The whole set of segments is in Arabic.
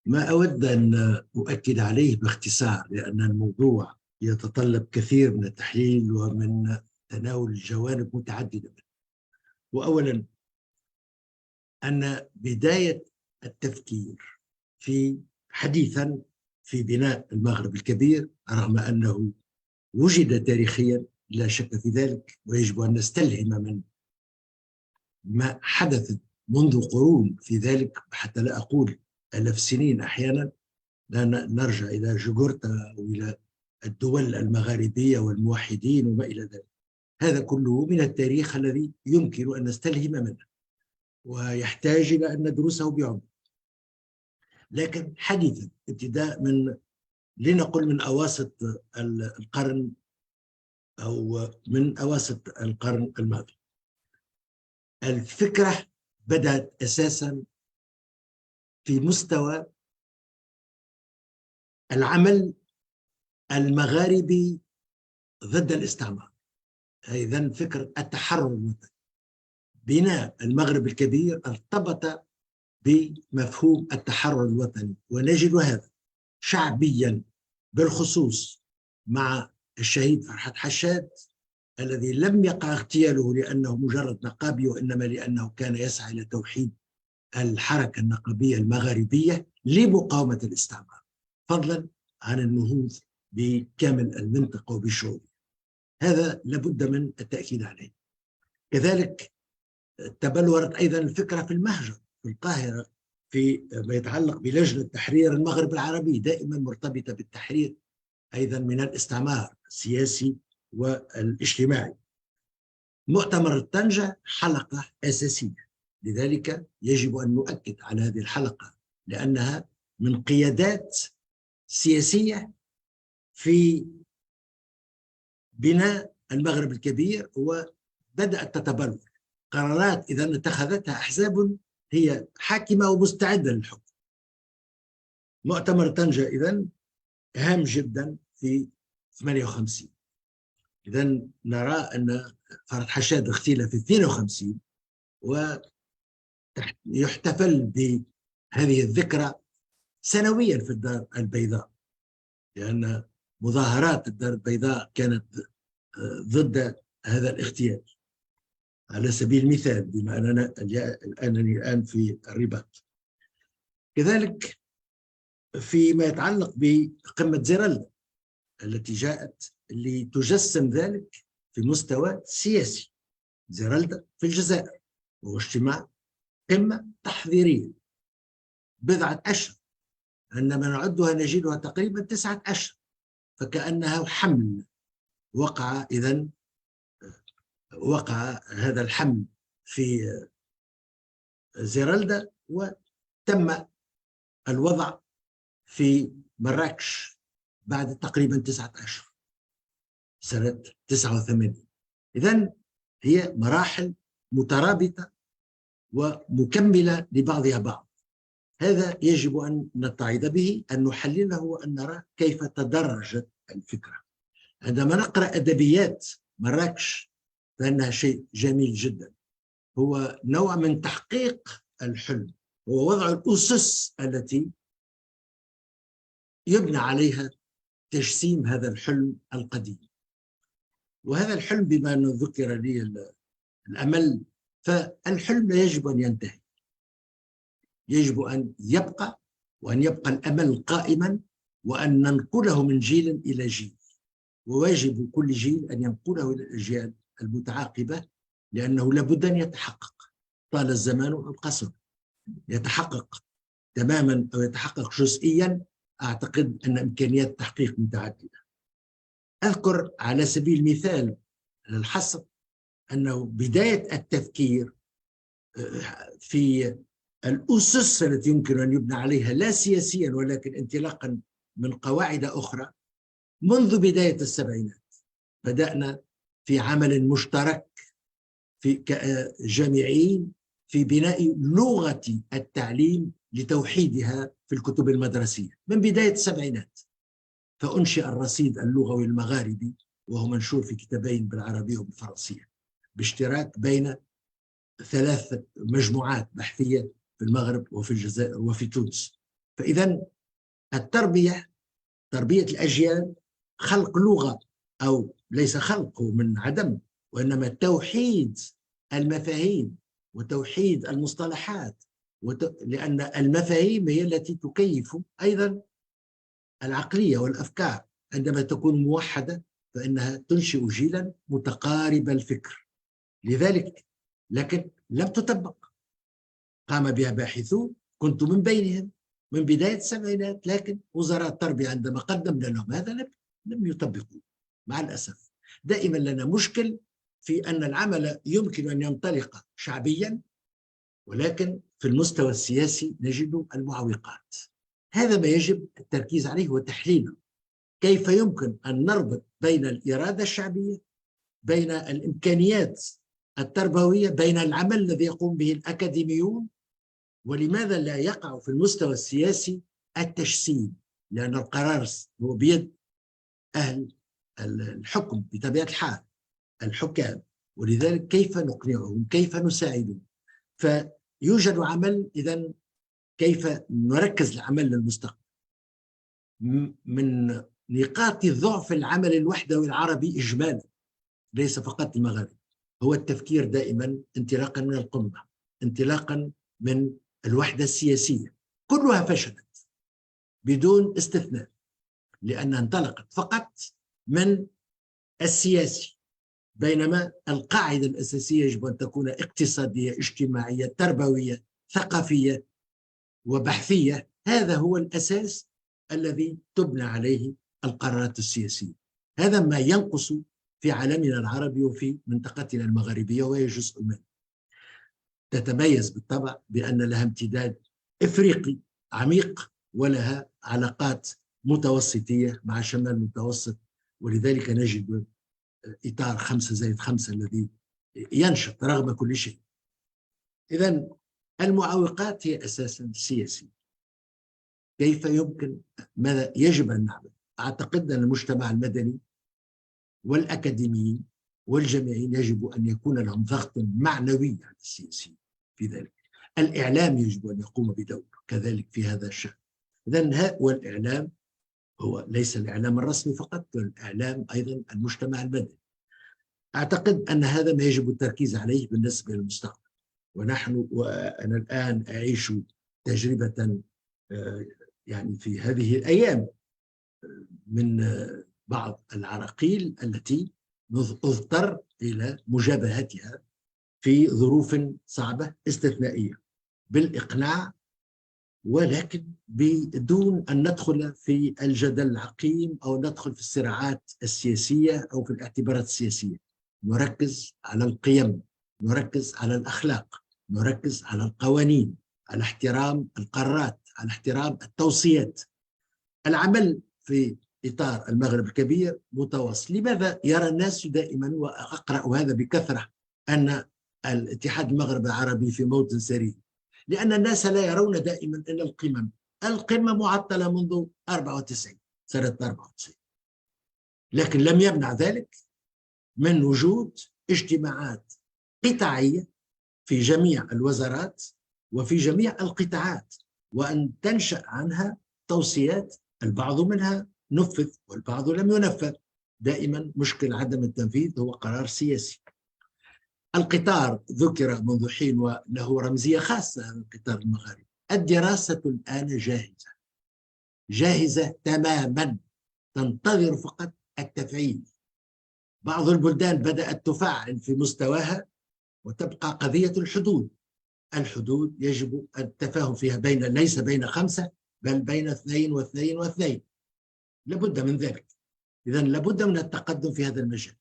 ما أود أن أؤكد عليه باختصار، لأن الموضوع يتطلب كثير من التحليل ومن تناول جوانب متعددة منه. وأولا، أن بداية التفكير في حديثا في بناء المغرب الكبير، رغم أنه وجد تاريخيا لا شك في ذلك، ويجب أن نستلهم من ما حدث منذ قرون في ذلك، حتى لا أقول آلاف السنين أحيانا، لا نرجع إلى جوجورتا أو إلى الدول المغاربية والموحدين وما إلى ذلك. هذا كله من التاريخ الذي يمكن أن نستلهم منه ويحتاج إلى أن ندرسه بعمق. لكن حديثا ابتداء من، لنقل من أواسط القرن أو من أواسط القرن الماضي، الفكرة بدأت أساسا في مستوى العمل المغاربي ضد الاستعمار. إذن فكرة التحرر الوطني، بناء المغرب الكبير ارتبط بمفهوم التحرر الوطني، ونجد هذا شعبيا بالخصوص مع الشهيد فرحات حشاد، الذي لم يقع اغتياله لأنه مجرد نقابي، وإنما لأنه كان يسعى إلى توحيد الحركة النقابية المغاربية لمقاومة الاستعمار، فضلا عن النهوض بكامل المنطقة وبشعوبها. هذا لابد من التأكيد عليه. كذلك تبلورت أيضا الفكرة في المهجر في القاهرة في ما يتعلق بلجنة تحرير المغرب العربي، دائما مرتبطة بالتحرير أيضا من الاستعمار السياسي والاجتماعي. مؤتمر طنجة حلقة أساسية، لذلك يجب أن نؤكد على هذه الحلقة، لأنها من قيادات سياسية في بناء المغرب الكبير، وبدأت تتبلور قرارات إذا اتخذتها أحزاب هي حاكمة ومستعدة للحكم. مؤتمر طنجة إذن هام جدا في 58. إذن نرى أن فرحات حشاد اغتيل في 52، ويحتفل بهذه الذكرى سنويا في الدار البيضاء، لأن مظاهرات الدار البيضاء كانت ضد هذا الاغتيال. على سبيل المثال، بما أنني الآن في الرباط. كذلك فيما يتعلق بقمة زيرالدا التي جاءت لتجسم ذلك في مستوى سياسي. زيرالدا في الجزائر، وهو اجتماع قمة تحضيرية بضعة أشهر، عندما نعدها نجدها تقريبا 9 أشهر، فكأنها حمل وقع. إذن وقع هذا الحمل في زيرالدا، وتم الوضع في مراكش بعد تقريبا 9 أشهر سنة 89. إذن هي مراحل مترابطة ومكملة لبعضها بعض. هذا يجب أن نتعظ به، أن نحلله وأن نرى كيف تدرجت الفكرة. عندما نقرأ أدبيات مراكش فإنها شيء جميل جدا، هو نوع من تحقيق الحلم، هو وضع الأسس التي يبنى عليها تجسيم هذا الحلم القديم. وهذا الحلم، بما أنه ذكر لي الأمل، فالحلم لا يجب أن ينتهي، يجب أن يبقى، وأن يبقى الأمل قائما، وأن ننقله من جيل إلى جيل، وواجب كل جيل أن ينقله إلى الأجيال المتعاقبة، لأنه لابد أن يتحقق طال الزمان أو قصر. يتحقق تماما أو يتحقق جزئيا، أعتقد أن إمكانيات التحقيق متعددة. أذكر على سبيل المثال للحصر أنه بداية التفكير في الأسس التي يمكن أن يبنى عليها، لا سياسيا ولكن انطلاقا من قواعد أخرى، منذ بداية السبعينات بدأنا في عمل مشترك في جامعين في بناء لغة التعليم لتوحيدها في الكتب المدرسية من بداية السبعينات. فأنشئ الرصيد اللغوي المغاربي، وهو منشور في كتابين بالعربية وبالفرنسية، باشتراك بين 3 مجموعات بحثية في المغرب وفي الجزائر وفي تونس. فإذا التربية، تربية الأجيال، خلق لغة، أو ليس خلقه من عدم، وإنما توحيد المفاهيم وتوحيد المصطلحات، لأن المفاهيم هي التي تكيف أيضا العقلية والأفكار. عندما تكون موحدة فإنها تنشئ جيلا متقارب الفكر. لذلك لكن لم تطبق، قام بها باحثون، كنت من بينهم من بداية السبعينات، لكن وزراء التربية عندما قدمنا لهم هذا لم يطبقوا مع الأسف. دائما لنا مشكل في أن العمل يمكن أن ينطلق شعبيا، ولكن في المستوى السياسي نجد المعوقات. هذا ما يجب التركيز عليه وتحليله. كيف يمكن أن نربط بين الإرادة الشعبية، بين الإمكانيات التربوية، بين العمل الذي يقوم به الأكاديميون، ولماذا لا يقع في المستوى السياسي التجسيد؟ لأن القرار هو بيد أهل الحكم بطبيعة الحال، الحكام، ولذلك كيف نقنعهم، كيف نساعدهم؟ فيوجد عمل. إذن كيف نركز العمل للمستقبل؟ من نقاط ضعف العمل الوحدوي العربي إجمالا، ليس فقط المغرب، هو التفكير دائما انطلاقا من القمة، انطلاقا من الوحدة السياسية. كلها فشلت بدون استثناء، لأنها انطلقت فقط من السياسي، بينما القاعدة الأساسية يجب أن تكون اقتصادية، اجتماعية، تربوية، ثقافية، وبحثية. هذا هو الأساس الذي تبنى عليه القرارات السياسية. هذا ما ينقص في عالمنا العربي وفي منطقتنا المغربية، وهي جزء منه. تتميز بالطبع بأن لها امتداد إفريقي عميق، ولها علاقات متوسطية مع شمال المتوسط، ولذلك نجد إطار 5+5 الذي ينشط رغم كل شيء. إذن المعوقات هي أساسا سياسية. كيف يمكن، ماذا يجب أن نعمل؟ أعتقد أن المجتمع المدني والأكاديميين والجامعيين يجب أن يكون لهم ضغط معنوي على السياسيين في ذلك. الإعلام يجب أن يقوم بدور كذلك في هذا الشأن. إذن والإعلام هو ليس الإعلام الرسمي فقط، الإعلام أيضا المجتمع المدني. أعتقد أن هذا ما يجب التركيز عليه بالنسبة للمستقبل. وأنا الآن أعيش تجربة يعني في هذه الأيام من بعض العراقيل التي نضطر إلى مجابهتها في ظروف صعبة استثنائية بالإقناع، ولكن بدون أن ندخل في الجدل العقيم أو ندخل في الصراعات السياسية أو في الاعتبارات السياسية. نركز على القيم، نركز على الأخلاق، نركز على القوانين، على احترام القرارات، على احترام التوصيات. العمل في إطار المغرب الكبير متواصل. لماذا يرى الناس دائما، وأقرأ هذا بكثرة، أن الاتحاد المغربي العربي في موطن سري؟ لأن الناس لا يرون دائما أن القمة معطلة منذ 94 سنة 94، لكن لم يمنع ذلك من وجود اجتماعات قطاعية في جميع الوزارات وفي جميع القطاعات، وأن تنشأ عنها توصيات، البعض منها نفذ والبعض لم ينفذ. دائما مشكل عدم التنفيذ هو قرار سياسي. القطار ذكر منذ حين وله رمزية خاصة، هذا القطار المغاربي. الدراسة الآن جاهزة تماما، تنتظر فقط التفعيل. بعض البلدان بدأت تفعل في مستواها، وتبقى قضية الحدود يجب التفاهم فيها ليس بين 5 بل بين 2 و2 و2. لابد من ذلك. إذن لابد من التقدم في هذا المجال.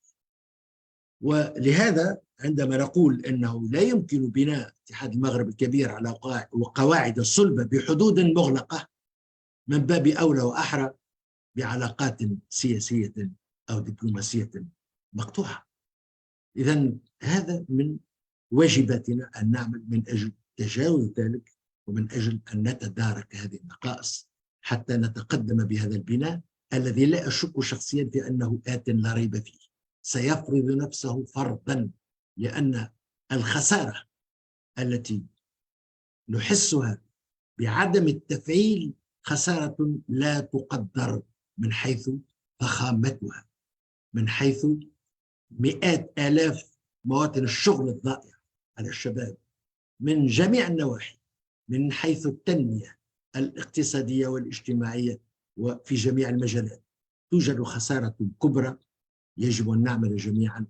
ولهذا عندما نقول أنه لا يمكن بناء اتحاد المغرب الكبير على قواعد صلبة بحدود مغلقة، من باب أولى وأحرى بعلاقات سياسية أو دبلوماسية مقطوعة. إذن هذا من واجباتنا أن نعمل من أجل تجاوز ذلك، ومن أجل أن نتدارك هذه النقائص حتى نتقدم بهذا البناء الذي لا أشك شخصيا في أنه آت لا ريب فيه، سيفرض نفسه فرضا. لأن الخسارة التي نحسها بعدم التفعيل خسارة لا تقدر من حيث فخامتها، من حيث مئات آلاف مواطن الشغل الضائعة على الشباب من جميع النواحي، من حيث التنمية الاقتصادية والاجتماعية وفي جميع المجالات. توجد خسارة كبرى يجب أن نعمل جميعا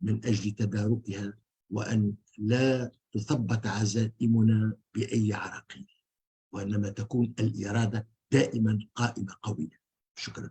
من أجل تداركها، وأن لا تثبت عزائمنا بأي عراقيل، وإنما تكون الإرادة دائما قائمة قوية. شكرا.